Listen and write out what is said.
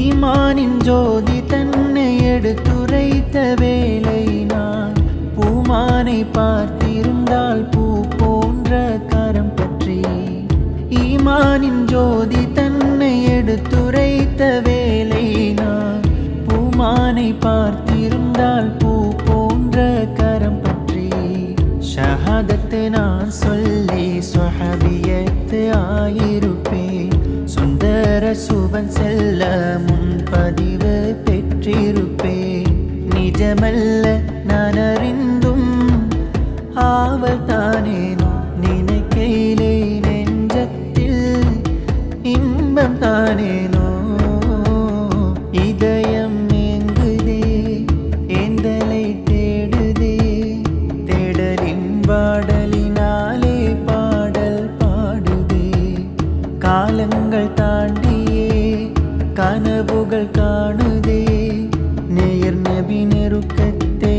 ஈமானின் ஜோதி தன்னை எடுத்துரைத்த வேளை நான் பூமானை பார்த்திருந்தால் பூ போன்ற கரம் பற்றி. ஈமானின் ஜோதி தன்னை எடுத்துரைத்த வேளை நான் பூமானை பார்த்திருந்தால் பூ போன்ற கரம் பற்றி. ஷஹாதத்து நான் சொல்லி சுஹபியத்து ஆயிருப்பேன். சுந்தர சுபன் செல்ல முன்பதிவு பெற்றிருப்பேன். நிஜமல்ல நான் அறிந்தும் ஆவல் தானேனோ நினைக்கையிலே நெஞ்சத்தில் இன்பம் தானேனோ. இதயம் ஏங்குதே ஏந்தலை தேடுதே தேடலின் பாடலினாலே பாடல் பாடுதே. காலங்கள் தாண்டியே கனவுகள் காணுதே நேர் நபி நெருக்கத்தை